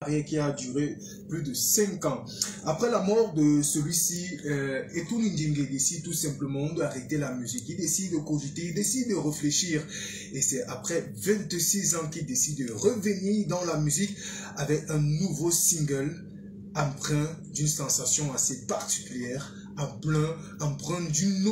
carrière qui a duré plus de 5 ans. Après la mort de celui-ci, Etou Ndjingue décide tout simplement d'arrêter la musique. Il décide de cogiter, il décide de réfléchir. Et c'est après 26 ans qu'il décide de revenir dans la musique avec un nouveau single empreint d'une sensation assez particulière, empreint d'une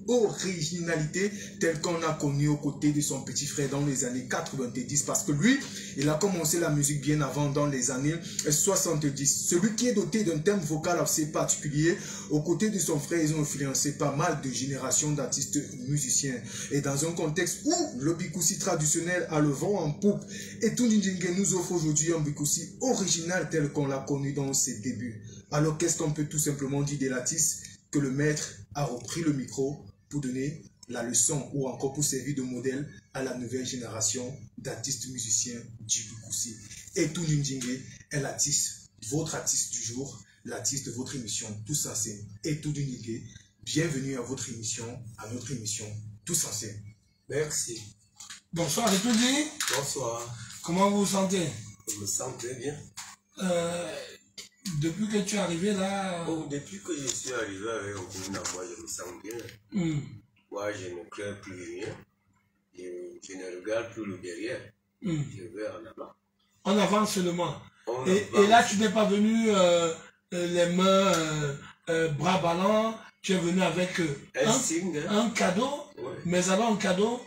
originalité telle qu'on a connue aux côtés de son petit frère dans les années 90, parce que lui, il a commencé la musique bien avant, dans les années 70. Celui qui est doté d'un thème vocal assez particulier, aux côtés de son frère, ils ont influencé pas mal de générations d'artistes musiciens. Et dans un contexte où le Bikoussi traditionnel a le vent en poupe, Etou Ndjingue nous offre aujourd'hui un Bikoussi original tel qu'on l'a connu dans ses débuts. Alors qu'est-ce qu'on peut tout simplement dire de l'artiste? Que le maître a repris le micro pour donner la leçon ou encore pour servir de modèle à la nouvelle génération d'artistes musiciens du Bikoussi. Etou Ndjingue est l'artiste, votre artiste du jour, l'artiste de votre émission Tous en scène. Etou Ndjingue, bienvenue à votre émission, à notre émission Tous en scène. Merci. Bonsoir Etou Ndjingue. Bonsoir. Comment vous vous sentez? Je me sens très bien. Depuis que tu es arrivé là... Oh, depuis que je suis arrivé avec Oguna, moi je me sens bien. Moi je ne crains plus rien. Je ne regarde plus le derrière. Je vais en avant. En avant seulement. Et là tu n'es pas venu les mains bras ballants. Tu es venu avec un cadeau. Ouais. Mais alors un cadeau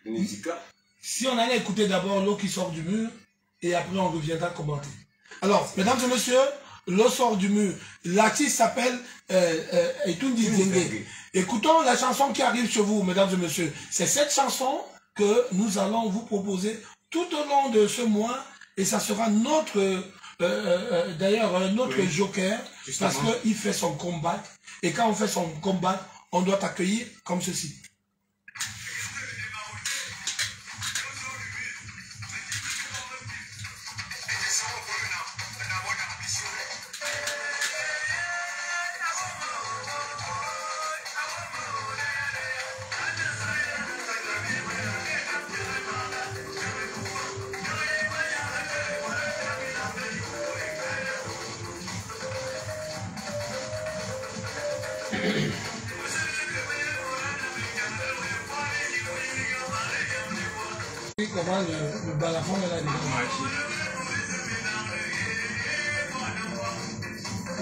musical. Si on allait écouter d'abord L'eau qui sort du mur et après on reviendra commenter. Alors, mesdames et messieurs, L'eau sort du mur. L'artiste s'appelle Etou Ndjingue. Écoutons la chanson qui arrive chez vous, mesdames et messieurs. C'est cette chanson que nous allons vous proposer tout au long de ce mois et ça sera notre, d'ailleurs, notre joker parce qu'il fait son combat. Et quand on fait son combat, on doit accueillir comme ceci. Comment le balafon est là dedans.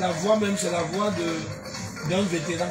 La voix même, c'est la voix d'un vétéran.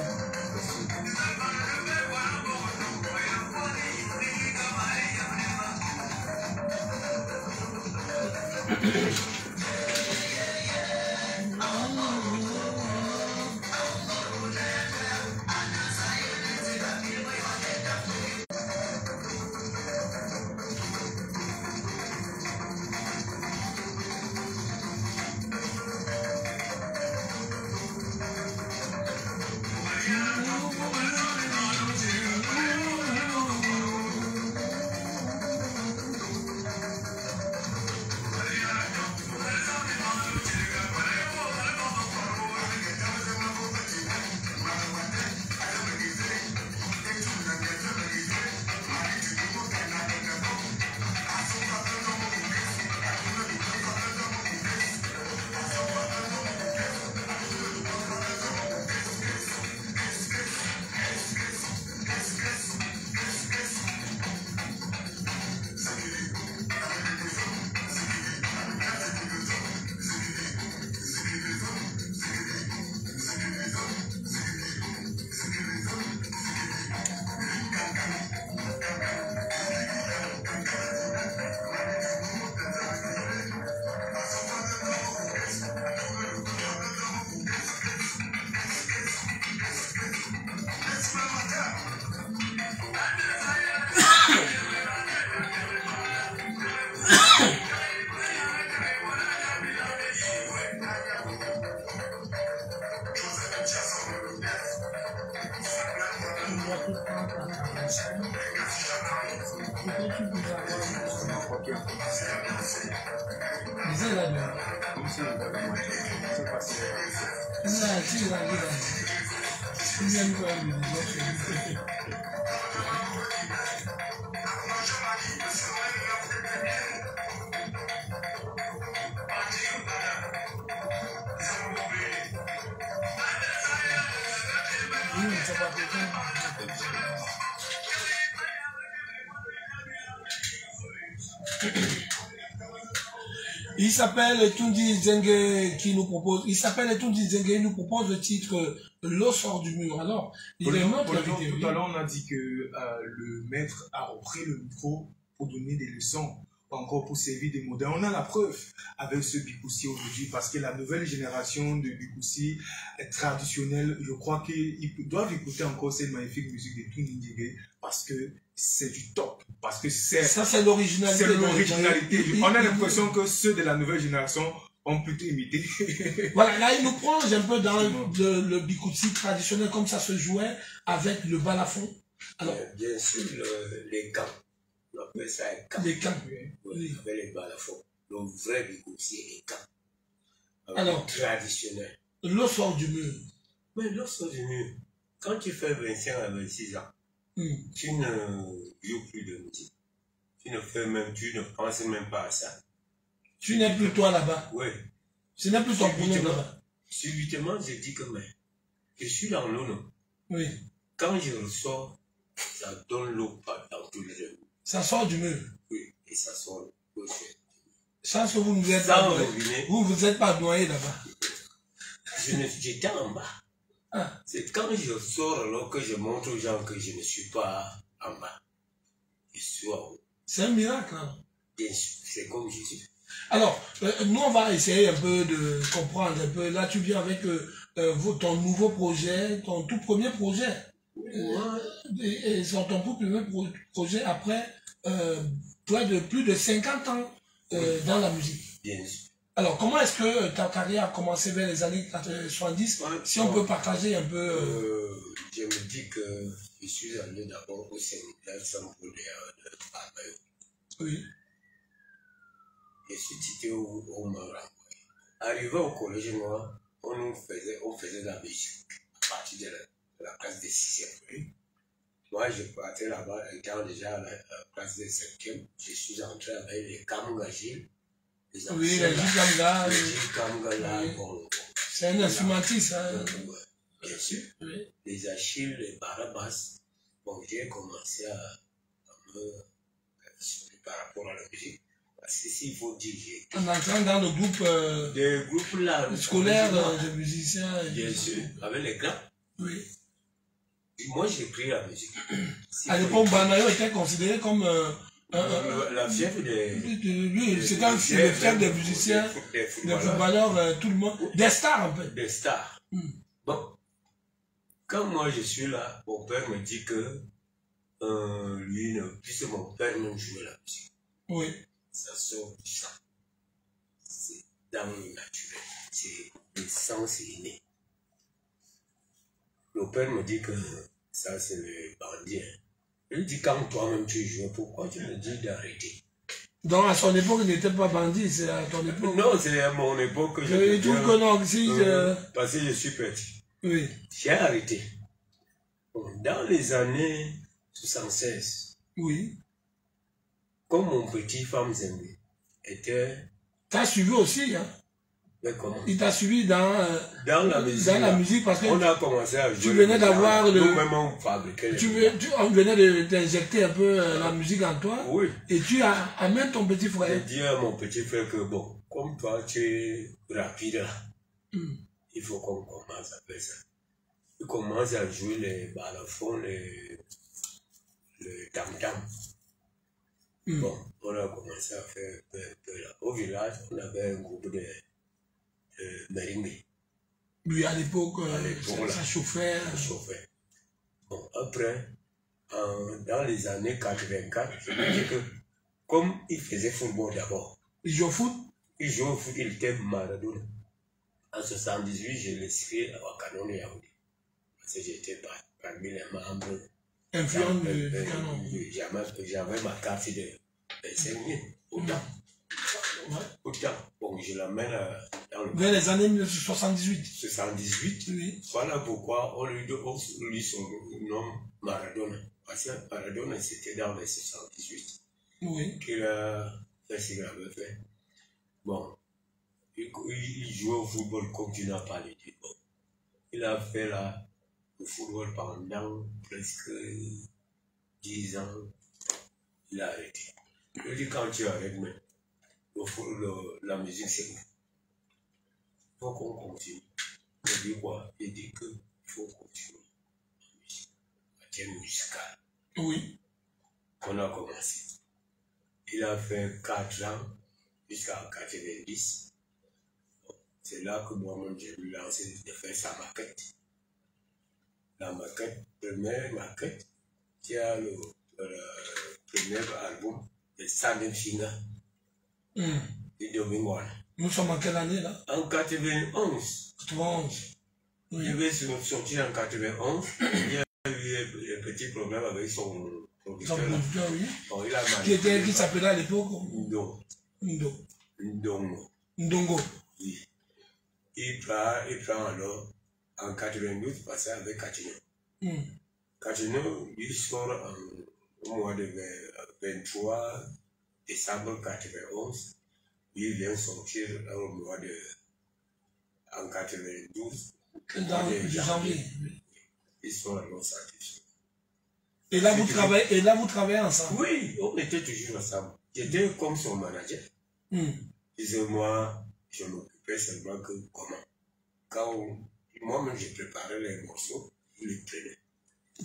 Il s'appelle Etundi Zenge qui nous propose. Il s'appelle Etundi Zenge, il nous propose le titre L'eau sort du mur. Alors, il est notre invité. Tout à l'heure, on a dit que le maître a repris le micro pour donner des leçons, encore pour servir des modèles. On a la preuve avec ce Bikoussi aujourd'hui, parce que la nouvelle génération de Bikoussi traditionnelle, je crois qu'ils doivent écouter encore cette magnifique musique de Etundi Zenge, parce que c'est du top. Parce que c'est l'originalité. C'est l'originalité. On a l'impression que ceux de la nouvelle génération ont plutôt imité. Voilà, là, il nous plonge un peu dans le Bikoussi traditionnel, comme ça se jouait avec le balafon. Alors, bien sûr, les camps. On appelle ça un camp. Les camps. Oui, avec les balafons. Le vrai Bikoussi est camp. Alors, traditionnel. L'eau sort du mur. Mais l'eau sort du mur. Quand tu fais 25 à 26 ans, tu ne joues plus de musique. Tu ne penses même pas à ça. Tu n'es plus toi là-bas. Oui. Ce n'est plus ton problème là-bas. Subitement, je dis que je suis dans l'eau, non? Oui. Quand je ressors, ça donne l'eau dans tous les deux. Ça sort du mur. Oui, et ça sort l'eau. Chance que vous ne vous êtes pas noyé. Vous êtes pas noyé là-bas. J'étais en bas. Ah. C'est quand je sors alors que je montre aux gens que je ne suis pas en bas. Je suis en haut. C'est un miracle. Hein? Bien sûr, c'est comme Jésus. Alors, nous, on va essayer un peu de comprendre un peu. Là, tu viens avec ton nouveau projet, ton tout premier projet. Et sur ton tout premier projet après plus de 50 ans dans la musique. Bien sûr. Alors, comment est-ce que ta carrière a commencé vers les années 70? Si on peut partager un peu... Je me dis que je suis allé d'abord au Sénégal sans pour de Bambayo. Oui. Je suis quitté au Maroc. Arrivé au collège noir, on faisait de la musique à partir de la classe de 6e. Moi, je partais là-bas, étant déjà à la classe de 5e. Je suis entré avec les Kamgajil. Oui, les Kamga. Les bon. C'est un instrumentiste, hein? Bien sûr. Oui. Les Achilles, les Barabas. Bon, j'ai commencé à me questionner par rapport à la musique. Parce que s'il faut dire, en entrant dans le groupe des groupes là, scolaires de musiciens. Bien sûr, avec les grands. Oui. Et moi, j'ai pris la musique. À l'époque, Banayo était considéré comme la fièvre des... Lui, c'était le fièvre des musiciens, des footballeurs, tout le monde. Des stars, un peu. Des stars. Bon. Quand moi, je suis là, mon père me dit que puisque mon père même jouait la musique. Oui. Ça sort du sang. C'est dans le naturel. C'est le sang, c'est inné. Le père me dit que ça, c'est le bandit. Il dit, quand toi-même tu jouais, pourquoi tu me dis d'arrêter? Donc, à son époque, il n'était pas bandit, c'est à ton époque. Non, c'est à mon époque que je trouve que non, si parce que je suis petit. Oui. J'ai arrêté. Bon, dans les années 76. Oui. Comme mon petit femme Zembé était... T'as suivi aussi, hein? Mais comment? Il t'a suivi dans la musique. Dans la musique, parce que on a commencé à jouer. Tu venais d'avoir le... Nous-mêmes, on fabriquait on venait d'injecter un peu la musique en toi. Oui. Et tu amènes ton petit frère. J'ai dit à mon petit frère que, bon, comme toi, tu es rapide là, il faut qu'on commence à faire ça. Il commence à jouer les balafons, le tam-tam. Bon, on a commencé à faire un peu là. Au village, on avait un groupe de merengue. Lui, à l'époque, ça chauffait. Ça chauffait. Bon, après, dans les années 84, je me dis que, comme il faisait football d'abord. Il joue au foot? Il joue au foot, il était Maradona. En 78, je l'ai inscrit à Canon de Yaoundé. Parce que j'étais parmi les membres. Influent du Canon. J'avais ma carte de 25 000. Autant. Autant. Bon, je l'amène dans le... Vers les années 1978. 78. Oui. Voilà pourquoi on lui son nom Maradona. Parce que Maradona, c'était dans les 78. Oui. Qu'il a fait ce qu'il avait fait. Bon. Il jouait au football comme tu n'as pas dit. Bon. Il a fait là le football pendant presque 10 ans. Il a arrêté. Je dis quand tu arrêtes, mais la musique c'est bon. Il faut qu'on continue. Je dis quoi? Il dit qu'il faut continuer la musique. La thème musicale. Oui. On a commencé. Il a fait 4 ans jusqu'à 90. C'est là que moi-même j'ai lui lancé de faire sa maquette. La maquette, première maquette, qui a le premier album, le Standing Finger, de Domingo. Nous sommes en quelle année là? En 91. 91. Oui. Il devait sortir en 91. Il y a eu un petit problème avec son producteur. Son producteur, oui. Bon, il a qui s'appelait à l'époque Ndongo. Oui. Il prend alors en 92 passé avec Katino. Katino, il sort au mois de 23 décembre 91. Il vient sortir au mois de en 92. Dans janvier. Ils sont alors sortis. Et là, vous travaillez ensemble? Oui, on était toujours ensemble. J'étais comme son manager. Moi, je m'occupais seulement que comment. Quand moi-même je préparais les morceaux, il les prenait.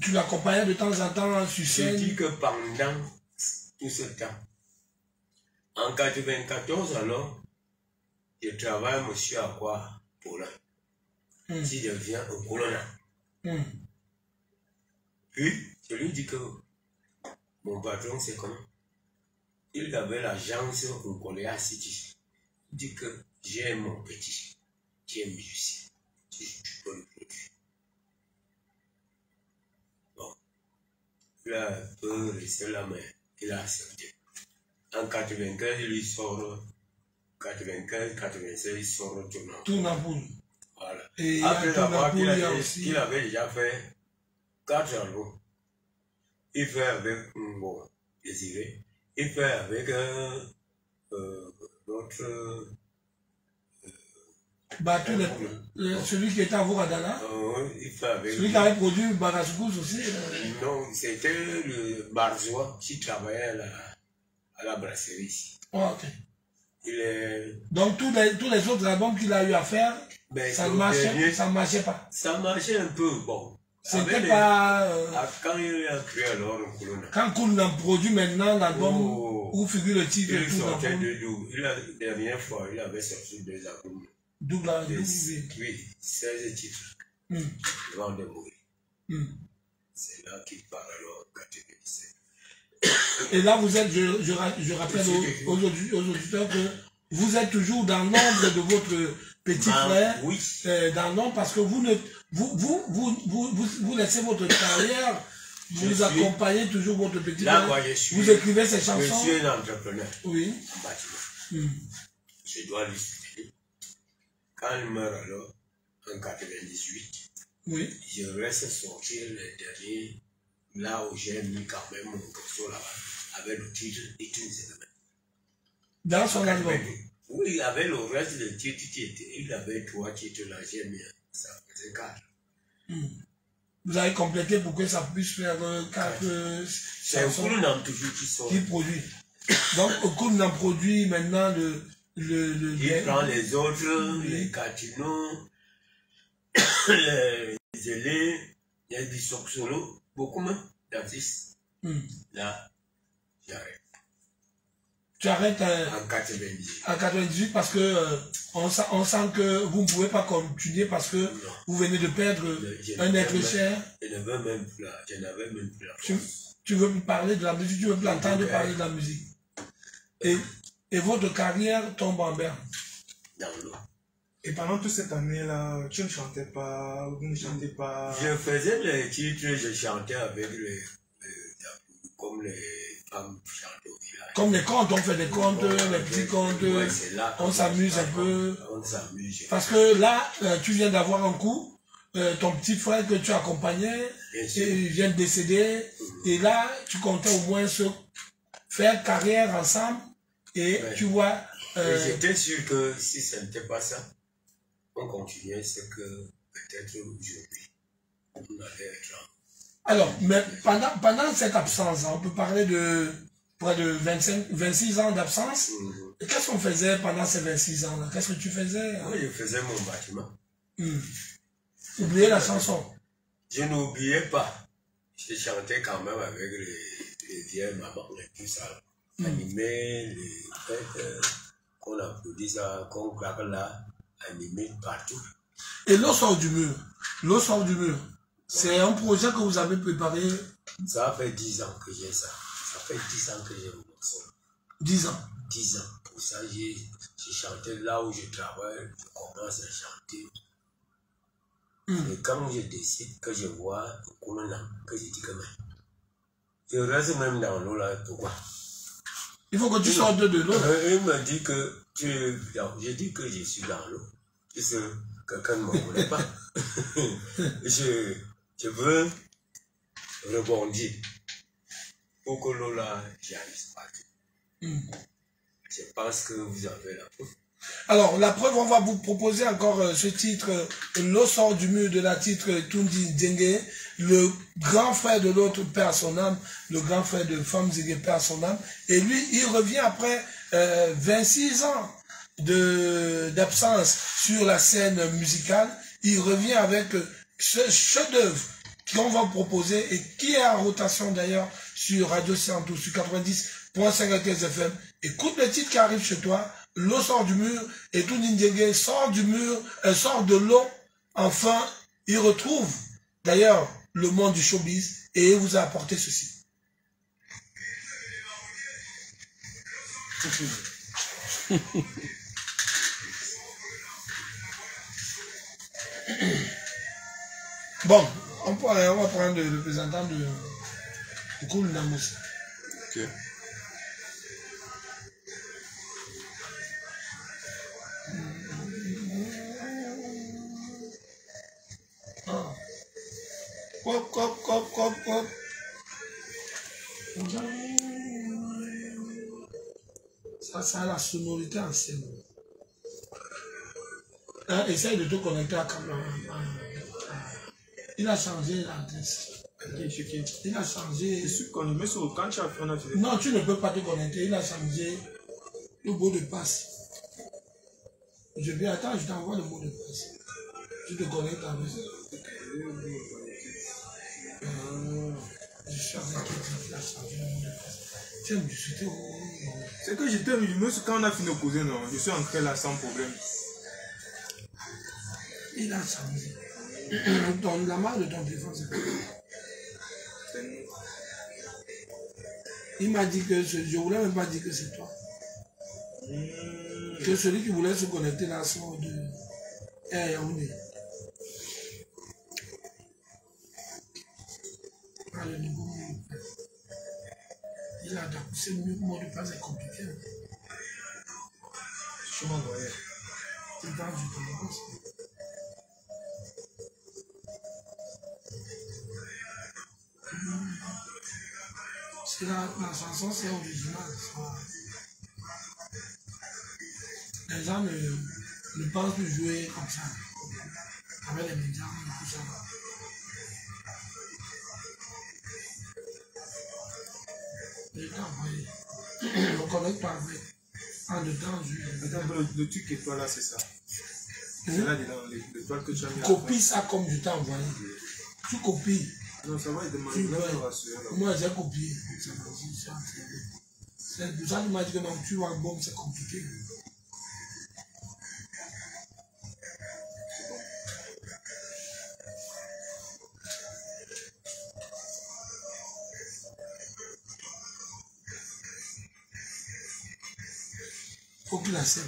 Tu l'accompagnais de temps en temps sur scène? Je dis que pendant tout ce temps, en 94 alors, je travaille monsieur à quoi Paulin. Qui devient un colonel. Puis, je lui dis que mon patron, c'est comment? Il avait l'agence au Coléa City. Il dit que j'ai mon petit, qui est musicien. Tu peux le produire. Bon. Il a un peu resté là, mais il a accepté. En 95, il lui sort. 95, 96, il sort Tournaboule. Voilà. Et après avoir il il avait déjà fait 4 albums. Il fait avec Désiré. Il fait avec l'autre. Celui qui était à Vouradana. Il fait avec. Celui qui avait produit Barascous aussi. Non, c'était le Barzois qui travaillait à la brasserie ici. Ok. Donc tous les autres albums qu'il a eu à faire, ça ne marchait pas. Ça marchait un peu, bon. C'était pas... Quand il a créé alors le Colonna. Quand Colonna produit maintenant l'album où figure le titre... Il sortait de Double. La dernière fois, il avait sorti 2 albums. Double. Oui, 16 titres. Avant de mourir. C'est là qu'il part alors en 97. Et là, vous êtes, je rappelle aux auditeurs que vous êtes toujours dans l'ombre de votre petit frère. Oui. Dans l'ombre parce que vous laissez votre carrière, vous accompagnez toujours votre petit frère. Vous écrivez ses chansons. Je suis un entrepreneur. Oui. En bâtiment. Je dois lui soutenir. Quand il meurt alors, en 98, oui. Je reste sortir les derniers. Là où j'ai mis quand même mon morceau là-bas, avec le titre et tous les éléments. Dans son album? Oui, avec le reste des titres, il avait 3 titres là, j'ai mis, ça faisait 4. Vous avez complété pour que ça puisse faire 4 c'est Colonna toujours qui sort. Qui produit. Donc, Colonna produit maintenant il prend les autres, les Katino, les Zélé, les disques solo. Beaucoup même d'artistes. Là, j'arrête. Tu arrêtes en 98. En 98 parce que on sent que vous ne pouvez pas continuer parce que vous venez de perdre un être cher. Je n'avais même plus la force. Tu veux plus parler de la musique, tu veux plus entendre parler de la musique. Et votre carrière tombe en berne. Dans l'eau. Et pendant toute cette année-là, tu ne chantais pas, vous ne chantez pas. Je faisais les titres, je chantais avec comme les femmes chantent au village. Comme les contes, on fait des contes, les petits contes, ouais, on s'amuse un peu. On s'amuse. Parce que là, tu viens d'avoir un coup, ton petit frère que tu accompagnais, il vient de décéder, et là, tu comptais au moins faire carrière ensemble, et tu vois... J'étais sûr que si ce n'était pas ça, on continuait ce que peut-être aujourd'hui. on allait être. Alors, mais pendant cette absence, on peut parler de près de 26 ans d'absence. Qu'est-ce qu'on faisait pendant ces 26 ans-là? Qu'est-ce que tu faisais? Oui, je faisais mon bâtiment. Oubliez la chanson. Je n'oubliais pas. Je chantais quand même avec les vieilles mamans et tout ça. Animer les fêtes, qu'on applaudit ça, qu'on claque là, animer partout. Et l'eau sort du mur. L'eau sort du mur. C'est un projet que vous avez préparé. Ça fait 10 ans que j'ai ça. Ça fait 10 ans que j'ai mon morceau. 10 ans. 10 ans. Pour ça, j'ai chanté là où je travaille, je commence à chanter. Et quand je décide que je vois que je dis que même, je reste même dans l'eau là, pourquoi? Il faut que tu sortes de l'eau. Il me dit que je dis que je suis dans l'eau. Puisque quelqu'un ne me voulait pas. Je veux rebondir pour que l'eau là, j'y arrive pas. Je pense que vous avez la preuve. Alors, la preuve, on va vous proposer encore ce titre, L'eau sort du mur de la titre Tundi Dengue, le grand frère de l'autre père son âme, le grand frère de Femme Zégué père son âme. Et lui, il revient après 26 ans d'absence sur la scène musicale. Il revient avec ce chef-d'œuvre qu'on va proposer et qui est en rotation d'ailleurs sur Radio Santo, sur 90.5 FM. Écoute le titre qui arrive chez toi. L'eau sort du mur et tout Ndjenge sort du mur, sort de l'eau. Enfin, il retrouve d'ailleurs le monde du showbiz et il vous a apporté ceci. Bon, on va prendre le représentant de Koul Namos. Ok. Cop. Ça a la sonorité ancienne. Hein, essaye de te connecter à caméra. Il a changé l'adresse. Il a changé. Non, tu ne peux pas te connecter. Il a changé le mot de passe. Je vais attendre, je t'envoie le mot de passe. Tu te connectes avec ça. Je suis avec il a changé le mot de passe. C'est que j'étais mieux quand on a fini de causer, non. Je suis entré là sans problème. Il a changé. La marque de ton téléphone, c'est quoi? Il m'a dit que je voulais même pas dire que c'est toi. Que celui qui voulait se connecter là sort de Yaoundé. Ah, le nouveau mot de passe. Il a c'est le mot de passe est compliqué. Je m'envoyais. Il parle du téléphone. C'est la chanson, c'est original. Les gens ne pensent plus jouer comme ça. Avec les médias et tout ça. Je t'ai envoyé. On ne connecte pas avec. En dedans, le truc et toi là, c'est ça. C'est là dedans, l'étoile que tu as mis. Copie ça comme je t'ai envoyé. Tu copies. Non, ça va être demandé. Moi, j'ai copié. C'est pour ça que tu m'as dit que non, tu vois, bon, c'est compliqué. Faut qu'il accepte.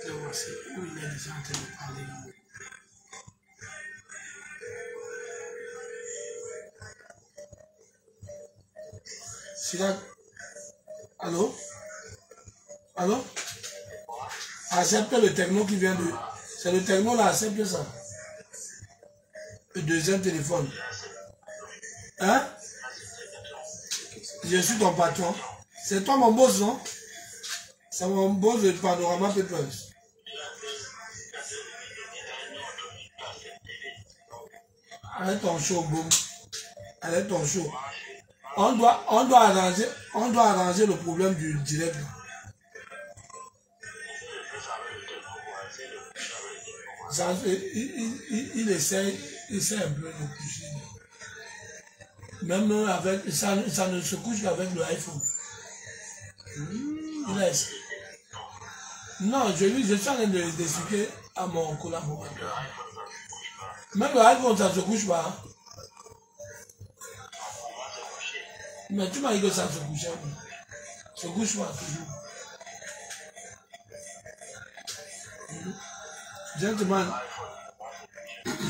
Je vois, c'est où il est déjà en train de parler. Là. Allô? Allô? Accepte le techno qui vient de... C'est le techno là, accepte ça. Le deuxième téléphone. Hein? Je suis ton patron. C'est toi mon boss, non? C'est mon boss de Panorama Papers. Arrête ton show, boum. Arrête ton show. On doit arranger le problème du direct. Ça, il essaie un peu de coucher. Même avec ça ne se couche qu'avec le iPhone. Il laisse. Non, je suis en train d'expliquer à mon collaborateur. Même le iPhone, ça ne se couche pas. Hein? Mais tu m'as dit que ça se couchait. Ça ne se couche pas toujours. Gentleman,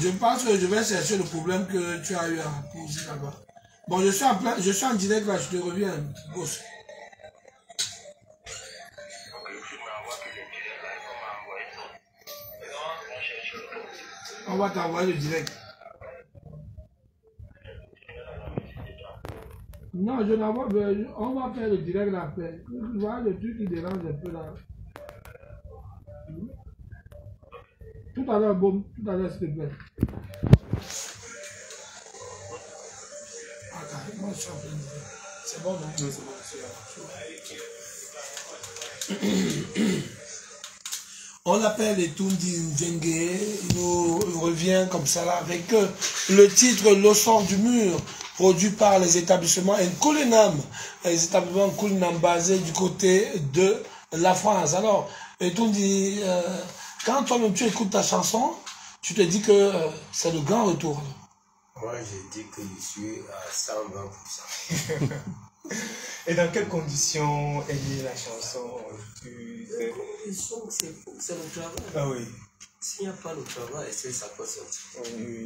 je pense que je vais chercher le problème que tu as eu à poser là-bas. Bon, je suis en direct là, je te reviens, boss. On va t'envoyer le direct. Non, je n'envoie pas. On va faire le direct là après. Tu vois le truc qui dérange un peu là. Tout à l'heure, bon, tout à l'heure, s'il te plaît. Attends, moi je suis en train de dire. C'est bon, non? Oui, c'est bon. On l'appelle Etundi Nzenge, il nous revient comme ça là avec le titre Le sort du mur, produit par les établissements Nkulinam, les établissements Nkulinam basés du côté de la France. Alors, Etundi, quand toi-même tu écoutes ta chanson, tu te dis que c'est le grand retour. Moi, je dis que je suis à 120%. Et dans quelles conditions est liée la chanson? C'est le travail. Ah oui. S'il n'y a pas le travail, est-ce que ça peut sortir? Oui.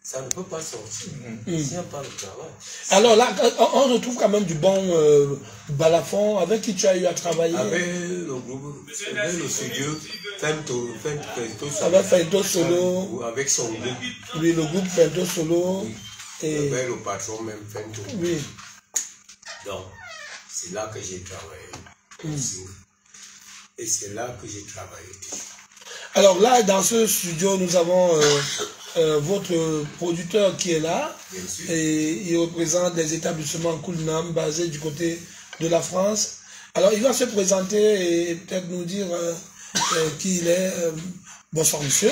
Ça ne peut pas sortir. S'il n'y a pas le travail. Alors là, on retrouve quand même du bon balafon avec qui tu as eu à travailler. Avec le groupe, avec le studio, Fento avec Fento Solo. Avec son groupe. Oui, le groupe Fento Solo. Oui. Et avec le patron même Fento. Oui. Donc, c'est là que j'ai travaillé. Et c'est là que j'ai travaillé toujours. Alors là, dans ce studio, nous avons votre producteur qui est là. Et il représente des établissements Nkulinam basés du côté de la France. Alors, il va se présenter et peut-être nous dire qui il est. Bonsoir, monsieur.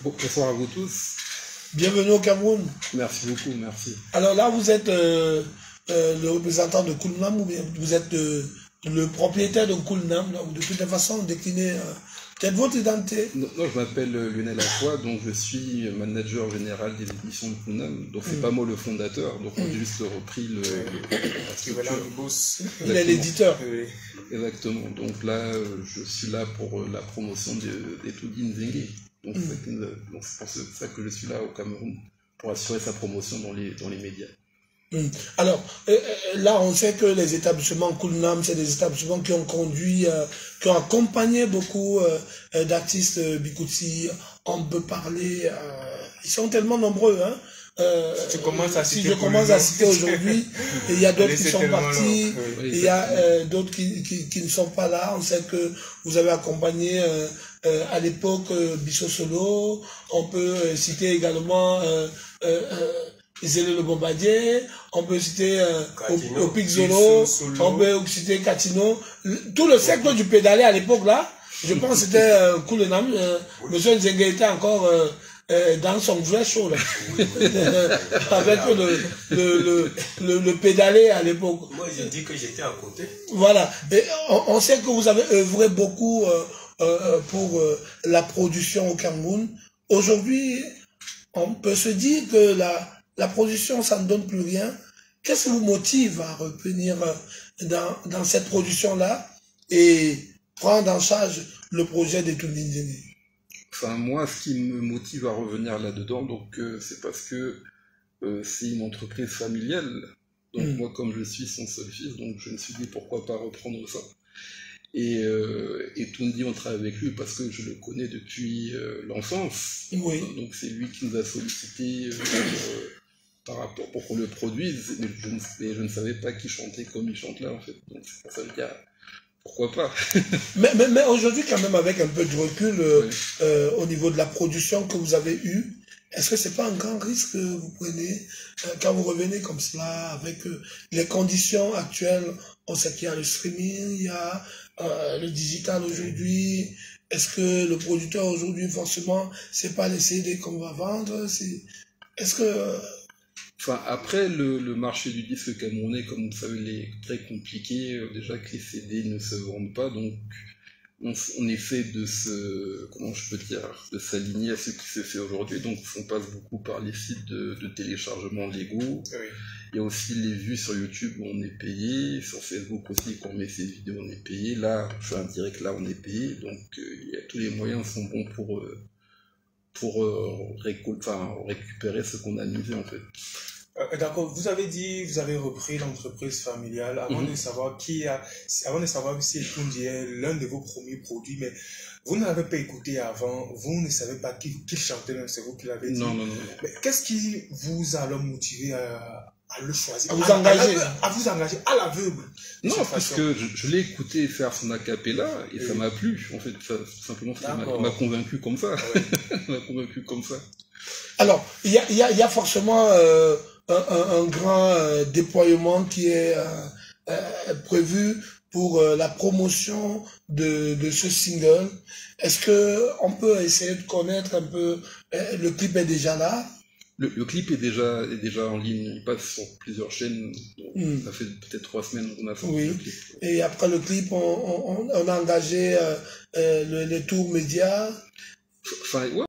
Bonsoir à vous tous. Bienvenue au Cameroun. Merci beaucoup, merci. Alors là, vous êtes le représentant de Nkulinam ou bien vous êtes le propriétaire de Nkulinam, ou de toutes les façons, décliner peut-être votre identité. Non, je m'appelle Lionel Lacroix, donc je suis manager général des éditions de Nkulinam. Donc c'est pas moi le fondateur, donc on a juste repris la structure. Il est l'éditeur. Exactement, donc là je suis là pour la promotion d'Etundi Nzenge. Donc c'est pour ça que je suis là au Cameroun, pour assurer sa promotion dans les médias. Alors, là, on sait que les établissements Nkulinam, c'est des établissements qui ont conduit, qui ont accompagné beaucoup d'artistes Bikuti. On peut parler, ils sont tellement nombreux, hein. Si je commence à citer aujourd'hui, il y a d'autres qui sont partis, il y a d'autres qui ne sont pas là. On sait que vous avez accompagné à l'époque Bisso Solo. On peut citer également Zélé le Bombardier, on peut citer Opik Zolo, on peut citer Katino. Tout le secteur du pédalé à l'époque là, je pense que c'était Nkulinam. Monsieur Nzenge était encore dans son vrai show là. Avec le pédalé à l'époque. Moi j'ai dit que j'étais à côté. Voilà. Et on sait que vous avez œuvré beaucoup pour la production au Cameroun. Aujourd'hui, on peut se dire que la production, ça ne donne plus rien. Qu'est-ce qui vous motive à revenir dans cette production-là et prendre en charge le projet d'Etundi Nzenge? Enfin, moi, ce qui me motive à revenir là-dedans, donc c'est parce que c'est une entreprise familiale. Donc moi, comme je suis son seul fils, donc je me suis dit pourquoi pas reprendre ça. Et Etundi, on travaille avec lui parce que je le connais depuis l'enfance. Oui. Donc c'est lui qui nous a sollicité par rapport pour qu'on le produise. Mais je ne savais pas qu'il chantait comme il chante là, en fait. Donc c'est pour ça que je dis, pourquoi pas. mais aujourd'hui, quand même, avec un peu de recul au niveau de la production que vous avez eue, est-ce que c'est pas un grand risque que vous prenez quand vous revenez comme cela avec les conditions actuelles? On sait qu'il y a le streaming, il y a le digital aujourd'hui. Est-ce que le producteur aujourd'hui, forcément, c'est pas les CD qu'on va vendre? Est-ce que... Enfin, après, le marché du disque camerounais, comme vous le savez, il est très compliqué. Déjà que les CD ne se vendent pas, donc on essaie de comment je peux dire, de s'aligner à ce qui se fait aujourd'hui. Donc, on passe beaucoup par les sites de téléchargement légaux. Oui. Il y a aussi les vues sur YouTube où on est payé. Sur Facebook aussi, quand on met ses vidéos, on est payé. Là, je fais un direct, là, on est payé. Donc, tous les moyens sont bons pour récupérer ce qu'on a misé, en fait. D'accord, vous avez dit, vous avez repris l'entreprise familiale avant de savoir avant de savoir si Etundia est l'un de vos premiers produits, mais vous n'avez pas écouté avant, vous ne savez pas qui chantait, c'est vous qui l'avez dit. Non. Mais qu'est-ce qui vous a alors motivé à le choisir, à vous engager, à l'aveugle? Non, parce que je l'ai écouté faire son acapella et ça m'a plu, en fait, simplement, ça m'a convaincu comme ça. m'a convaincu comme ça. Alors, il y a forcément un grand déploiement qui est prévu pour la promotion de ce single. Est-ce que on peut essayer de connaître un peu, le clip est déjà là? Le clip est déjà en ligne, il passe sur plusieurs chaînes. Ça fait peut-être 3 semaines qu'on a fait le clip. Et après le clip, on a engagé les tours médias. Enfin, ouais.